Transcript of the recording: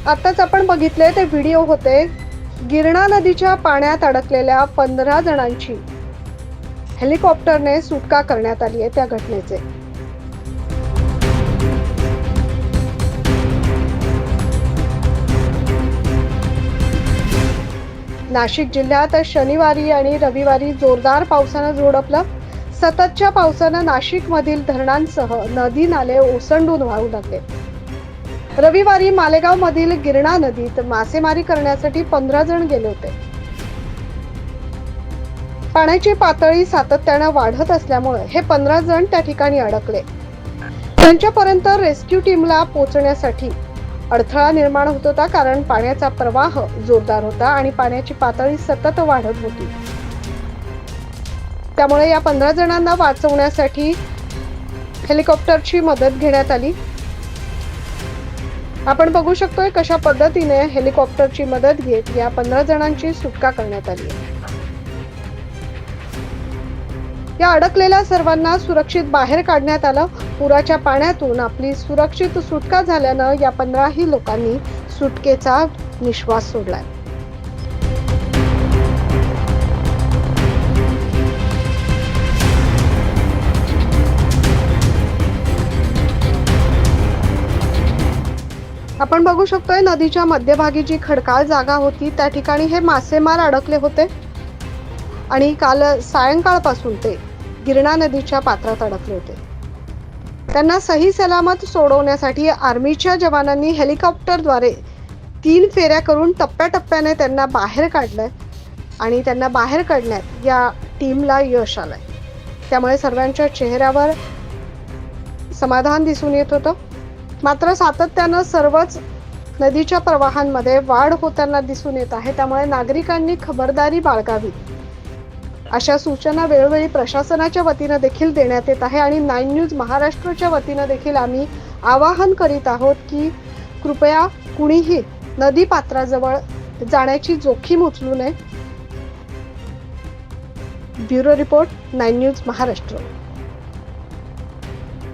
आताच आपण बघितले ते व्हिडिओ होते गिरणा नदीच्या पाण्यात अडकलेल्या 15 जणांची हेलिकॉप्टरने सुटका करण्यात आली आहे त्या घटनेचे। नाशिक जिल्ह्यात शनिवारी आणि रविवारी जोरदार पावसानं झोडपलं। सततच्या पावसानं नाशिकमधील धरणांसह नदी नाले ओसंडून वाहू लागले। रविवारी मालेगाव मधील गिरणा नदीत मासेमारी करण्यासाठी 15 जण गेले होते। पाण्याची पातळी सातत्याने वाढत असल्यामुळे हे 15 जण त्या ठिकाणी अडकले। त्यांच्यापर्यंत रेस्क्यू टीमला पोहोचण्यासाठी अडथळा निर्माण होत होता, कारण पाण्याचा प्रवाह जोरदार होता आणि पाण्याची पातळी सतत वाढत होती। त्यामुळे या 15 जणांना वाचवण्यासाठी हेलिकॉप्टरची मदत घेण्यात आली। आपण बघू शकतोय कशा पद्धतीने हेलिकॉप्टरची मदत घेत या 15 जणांची सुटका करण्यात आली आहे। या अडकलेल्या सर्वांना सुरक्षित बाहेर काढण्यात आलं। पुराच्या पाण्यातून आपली सुरक्षित सुटका झाल्यानं या 15ही लोकांनी सुटकेचा निश्वास सोडलाय। आपण बघू शकतोय नदीच्या मध्यभागी जी खडकाळ जागा होती त्या ठिकाणी हे मासेमार अडकले होते आणि काल सायंकाळपासून ते गिरणा नदीच्या पात्रात अडकले होते। त्यांना सही सलामत सोडवण्यासाठी आर्मीच्या जवानांनी हेलिकॉप्टरद्वारे 3 फेऱ्या करून टप्प्याटप्प्याने त्यांना बाहेर काढलंय आणि त्यांना बाहेर काढण्यात या टीमला यश आलंय। त्यामुळे सर्वांच्या चेहऱ्यावर समाधान दिसून येत होतं। मात्र सातत्यानं सर्वच नदीच्या प्रवाहांमध्ये वाढ होताना दिसून येत आहे। त्यामुळे नागरिकांनी खबरदारी बाळगावी अशा सूचना वेळोवेळी प्रशासनाच्या वतीने देखील देण्यात येत आहे आणि 9 न्यूज महाराष्ट्रच्या वतीने देखील आम्ही आवाहन करीत आहोत की कृपया कुणीही नदी पात्राजवळ जाण्याची जोखीम उचलू नये। Bureau report 9 news Maharashtra.